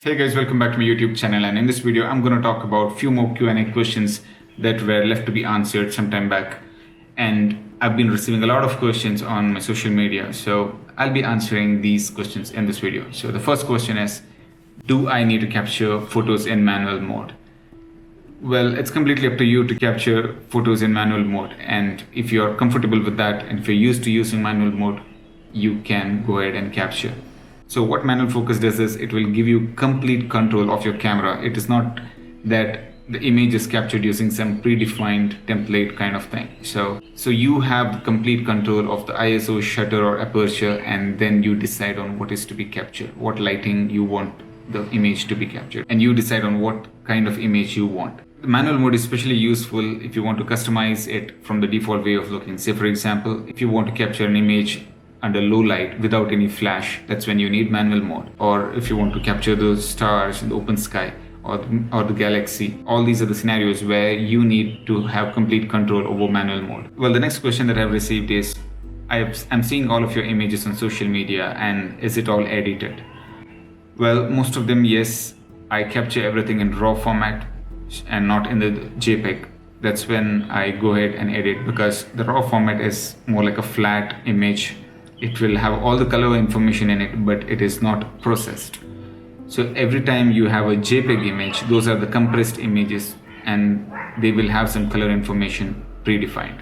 Hey guys, welcome back to my YouTube channel, and in this video I'm going to talk about few more Q&A questions that were left to be answered some time back. And I've been receiving a lot of questions on my social media, so I'll be answering these questions in this video. So the first question is, do I need to capture photos in manual mode? Well, it's completely up to you to capture photos in manual mode, and if you're comfortable with that and if you're used to using manual mode, you can go ahead and capture. So what manual focus does is it will give you complete control of your camera. It is not that the image is captured using some predefined template kind of thing. So you have complete control of the ISO, shutter or aperture, and then you decide on what is to be captured, what lighting you want the image to be captured, and you decide on what kind of image you want. The manual mode is especially useful if you want to customize it from the default way of looking. Say for example, if you want to capture an image under low light without any flash, that's when you need manual mode. Or if you want to capture the stars in the open sky or the galaxy, all these are the scenarios where you need to have complete control over manual mode. Well, the next question that I've received is, I'm seeing all of your images on social media, and is it all edited? Well, most of them, yes. I capture everything in RAW format and not in the JPEG. That's when I go ahead and edit, because the RAW format is more like a flat image. It will have all the color information in it, but it is not processed. So every time you have a JPEG image, those are the compressed images, and they will have some color information predefined.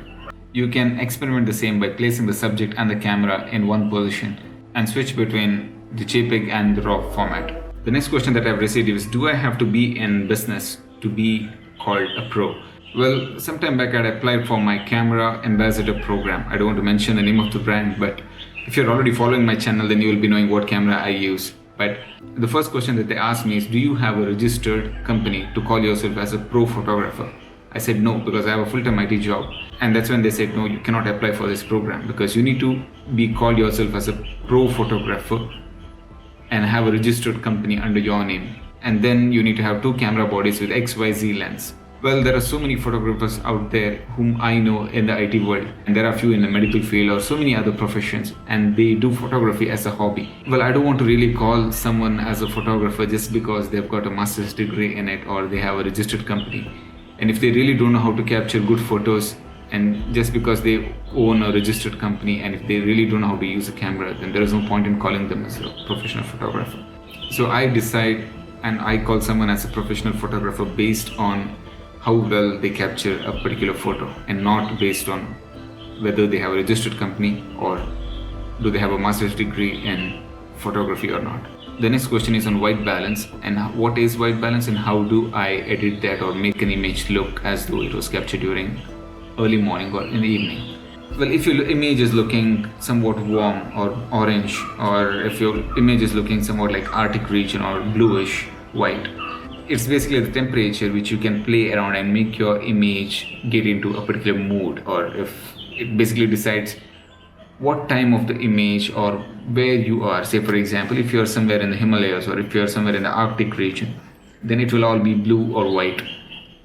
You can experiment the same by placing the subject and the camera in one position and switch between the JPEG and the RAW format. The next question that I've received is, do I have to be in business to be called a pro? Well, sometime back I applied for my camera ambassador program. I don't want to mention the name of the brand, but if you're already following my channel, then you will be knowing what camera I use. But the first question that they asked me is, do you have a registered company to call yourself as a pro photographer? I said no, because I have a full-time IT job. And that's when they said, no, you cannot apply for this program, because you need to be called yourself as a pro photographer and have a registered company under your name. And then you need to have 2 camera bodies with XYZ lens. Well, there are so many photographers out there whom I know in the IT world, and there are few in the medical field or so many other professions, and they do photography as a hobby. Well, I don't want to really call someone as a photographer just because they've got a master's degree in it or they have a registered company. And if they really don't know how to capture good photos, and just because they own a registered company, and if they really don't know how to use a camera, then there is no point in calling them as a professional photographer. So I decide and I call someone as a professional photographer based on how well they capture a particular photo, and not based on whether they have a registered company or do they have a master's degree in photography or not. The next question is on white balance, and what is white balance and how do I edit that or make an image look as though it was captured during early morning or in the evening. Well, if your image is looking somewhat warm or orange, or if your image is looking somewhat like Arctic region or bluish white, it's basically the temperature which you can play around and make your image get into a particular mood, or if it basically decides what time of the image or where you are. Say for example, if you're somewhere in the Himalayas or if you're somewhere in the Arctic region, then it will all be blue or white.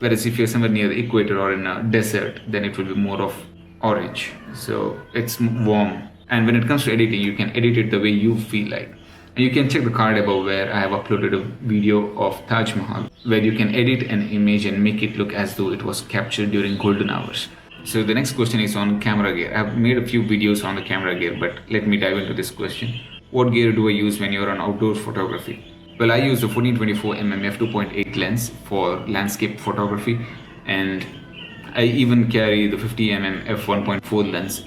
Whereas if you're somewhere near the equator or in a desert, then it will be more of orange. So it's warm. And when it comes to editing, you can edit it the way you feel like. And you can check the card above where I have uploaded a video of Taj Mahal, where you can edit an image and make it look as though it was captured during golden hours. So the next question is on camera gear. I've made a few videos on the camera gear, but let me dive into this question. What gear do I use when you're on outdoor photography? Well, I use the 14-24mm f2.8 lens for landscape photography, and I even carry the 50mm f1.4 lens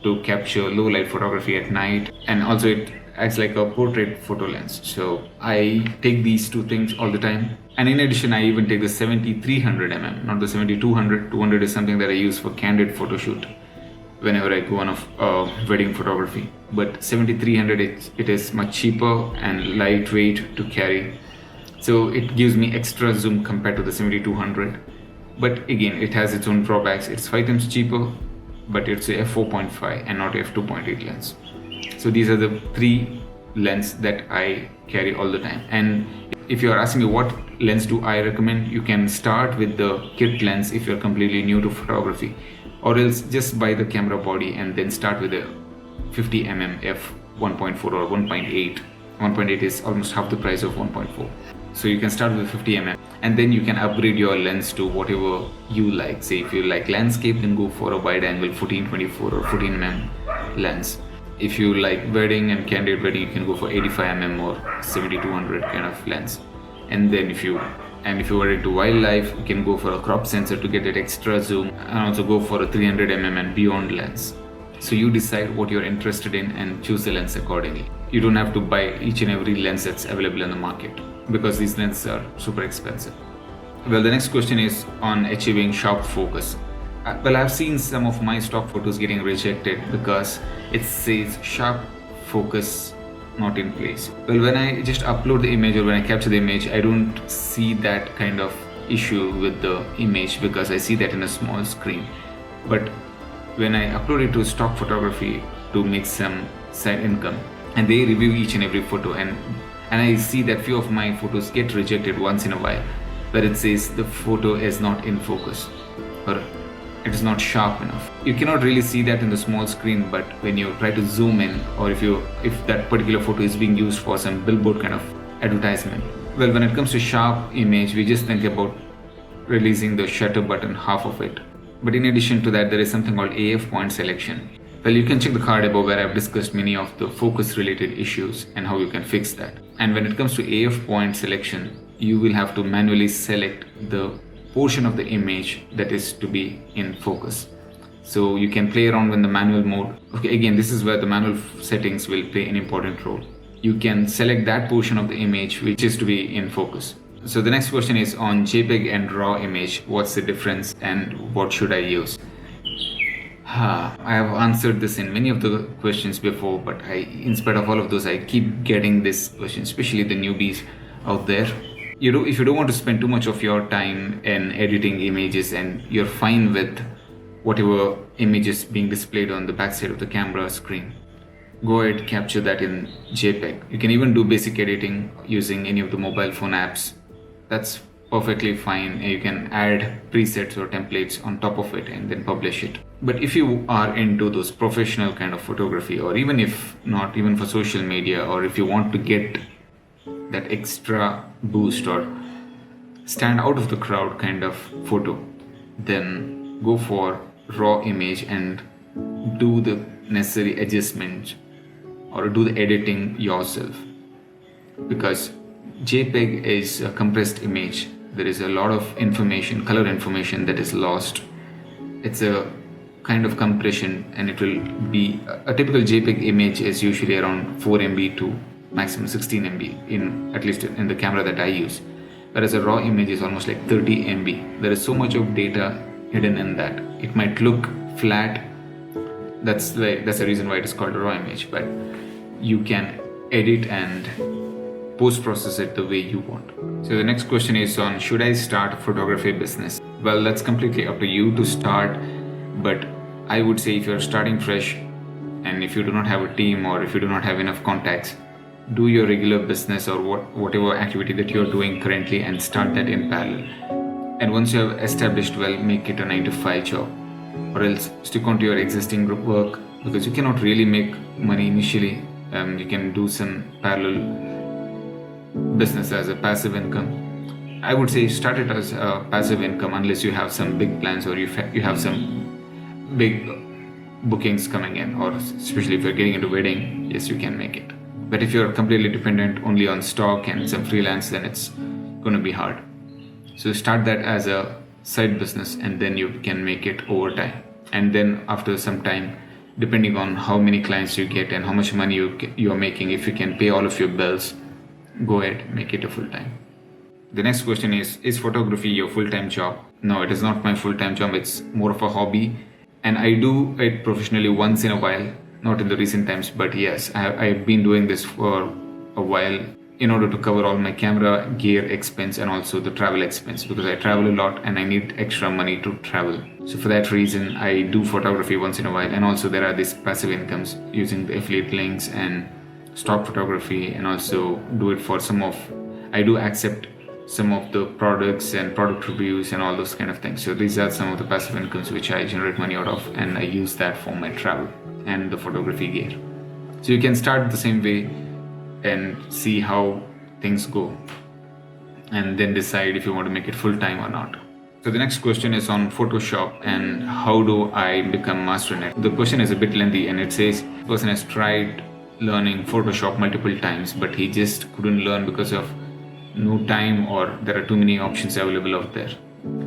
to capture low light photography at night, and also it acts like a portrait photo lens. So I take these 2 things all the time. And in addition, I even take the 70-300mm, not the 70-200. 200 is something that I use for candid photo shoot whenever I go on a wedding photography. But 70-300, it is much cheaper and lightweight to carry. So it gives me extra zoom compared to the 70-200. But again, it has its own drawbacks. It's 5 times cheaper, but it's a f4.5 and not a f2.8 lens. So these are the 3 lenses that I carry all the time. And if you're asking me what lens do I recommend, you can start with the kit lens if you're completely new to photography, or else just buy the camera body and then start with a 50mm f1.4 or 1.8 1.8 is almost half the price of 1.4. So you can start with 50mm and then you can upgrade your lens to whatever you like. Say if you like landscape, then go for a wide angle 14-24 or 14mm lens. If you like wedding and candid wedding, you can go for 85mm or 70-200 kind of lens. And then if you are into wildlife, you can go for a crop sensor to get that extra zoom, and also go for a 300mm and beyond lens. So you decide what you're interested in and choose the lens accordingly. You don't have to buy each and every lens that's available in the market, because these lenses are super expensive. Well, the next question is on achieving sharp focus. Well, I've seen some of my stock photos getting rejected because it says sharp focus not in place. Well, when I just upload the image or when I capture the image, I don't see that kind of issue with the image because I see that in a small screen. But when I upload it to stock photography to make some side income, and they review each and every photo, and I see that few of my photos get rejected once in a while, where it says the photo is not in focus or it is not sharp enough. You cannot really see that in the small screen, but when you try to zoom in, or if that particular photo is being used for some billboard kind of advertisement, well, when it comes to sharp image, we just think about releasing the shutter button, half of it. But in addition to that, there is something called AF point selection. Well, you can check the card above where I've discussed many of the focus related issues and how you can fix that. And when it comes to AF point selection, you will have to manually select the portion of the image that is to be in focus. So you can play around with the manual mode. Okay, again, this is where the manual settings will play an important role. You can select that portion of the image which is to be in focus. So the next question is on JPEG and RAW image. What's the difference and what should I use? I have answered this in many of the questions before, but in spite of all of those, I keep getting this question, especially the newbies out there. If you don't want to spend too much of your time in editing images and you're fine with whatever images being displayed on the backside of the camera screen, go ahead, capture that in JPEG. You can even do basic editing using any of the mobile phone apps. That's perfectly fine. You can add presets or templates on top of it and then publish it. But if you are into those professional kind of photography, or even if not, even for social media, or if you want to get that extra boost or stand out of the crowd kind of photo, then go for raw image and do the necessary adjustments or do the editing yourself, because JPEG is a compressed image. There is a lot of information, color information that is lost. It's a kind of compression, and it will be a typical JPEG image is usually around 4 MB to maximum 16 MB in, at least in the camera that I use, whereas a raw image is almost like 30 MB. There is so much of data hidden in that. It might look flat. That's the reason why it is called a raw image, but you can edit and post-process it the way you want. So the next question is on, should I start a photography business? Well, that's completely up to you to start, but I would say if you're starting fresh and if you do not have a team or if you do not have enough contacts, do your regular business or whatever activity that you're doing currently and start that in parallel. And once you have established well, make it a 9-to-5 job, or else stick on to your existing group work, because you cannot really make money initially. You can do some parallel business as a passive income. I would say start it as a passive income unless you have some big plans or you have some big bookings coming in, or especially if you're getting into wedding, yes, you can make it. But if you're completely dependent only on stock and some freelance, then it's going to be hard. So start that as a side business and then you can make it over time. And then after some time, depending on how many clients you get and how much money you are making, if you can pay all of your bills, go ahead, make it a full-time. The next question is photography your full-time job? No, it is not my full-time job. It's more of a hobby. And I do it professionally once in a while, not in the recent times, but yes, I've been doing this for a while in order to cover all my camera gear expense and also the travel expense, because I travel a lot and I need extra money to travel. So for that reason, I do photography once in a while. And also there are these passive incomes using the affiliate links and stock photography, and also I do accept some of the products and product reviews and all those kind of things. So these are some of the passive incomes which I generate money out of, and I use that for my travel and the photography gear. So you can start the same way and see how things go, and then decide if you want to make it full time or not. So the next question is on Photoshop and how do I become master in it. The question is a bit lengthy and it says the person has tried learning Photoshop multiple times, but he just couldn't learn because of no time or there are too many options available out there.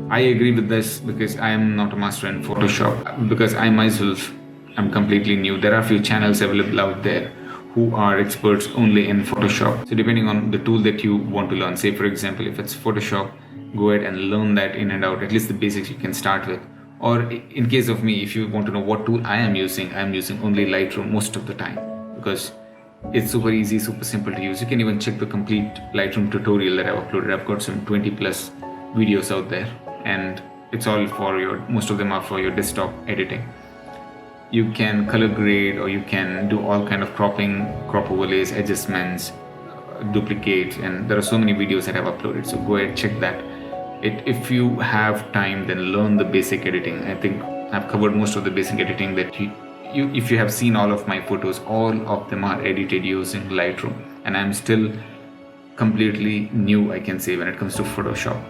I agree with this because I am not a master in Photoshop, because I myself am completely new. There are few channels available out there who are experts only in Photoshop. So depending on the tool that you want to learn, say for example if it's Photoshop, go ahead and learn that in and out, at least the basics you can start with. Or in case of me, if you want to know what tool I am using only Lightroom most of the time, because it's super easy, super simple to use. You can even check the complete Lightroom tutorial that I've uploaded. I've got some 20 plus videos out there, and it's all for most of them are for your desktop editing. You can color grade, or you can do all kind of cropping, crop overlays, adjustments, duplicates, and there are so many videos that I've uploaded, so go ahead, check that. If you have time, then learn the basic editing. I think I've covered most of the basic editing that if you have seen all of my photos, all of them are edited using Lightroom, and I'm still completely new, I can say, when it comes to Photoshop,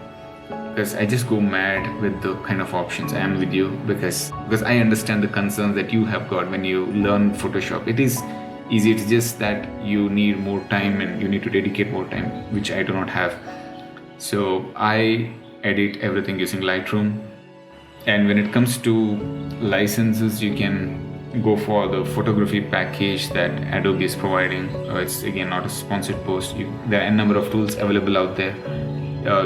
because I just go mad with the kind of options. I am with you because I understand the concerns that you have got when you learn Photoshop. It is easy, it's just that you need more time and you need to dedicate more time, which I do not have. So I edit everything using Lightroom. And when it comes to licenses, you can go for the photography package that Adobe is providing. It's again not a sponsored post. There are a number of tools available out there.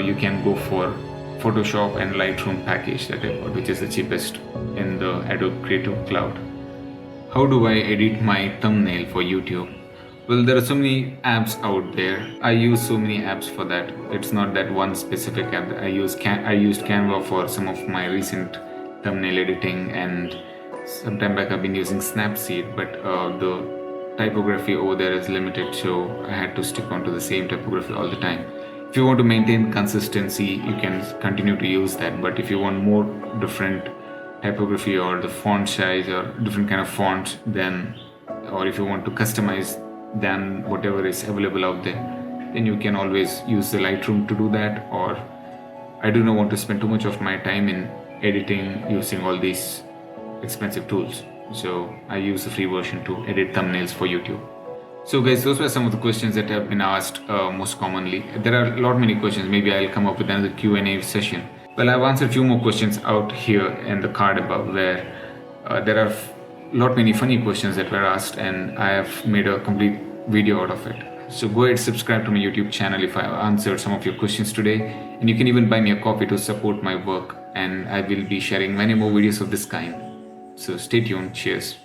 You can go for Photoshop and Lightroom package that I bought, which is the cheapest in the Adobe Creative Cloud. How do I edit my thumbnail for YouTube? Well, there are so many apps out there. I use so many apps for that. It's not that one specific app. I used Canva for some of my recent thumbnail editing, and sometime back I've been using Snapseed, but the typography over there is limited, so I had to stick onto the same typography all the time. If you want to maintain consistency, you can continue to use that, but if you want more different typography or the font size or different kind of fonts, then, or if you want to customize than whatever is available out there, then you can always use the Lightroom to do that. Or I do not want to spend too much of my time in editing using all these expensive tools, so I use the free version to edit thumbnails for YouTube. So guys, those were some of the questions that have been asked most commonly. There are a lot many questions. Maybe I'll come up with another Q&A session. Well, I've answered a few more questions out here in the card above, where there are lot many funny questions that were asked, and I have made a complete video out of it. So go ahead, subscribe to my YouTube channel if I answered some of your questions today, and you can even buy me a copy to support my work, and I will be sharing many more videos of this kind. So stay tuned. Cheers.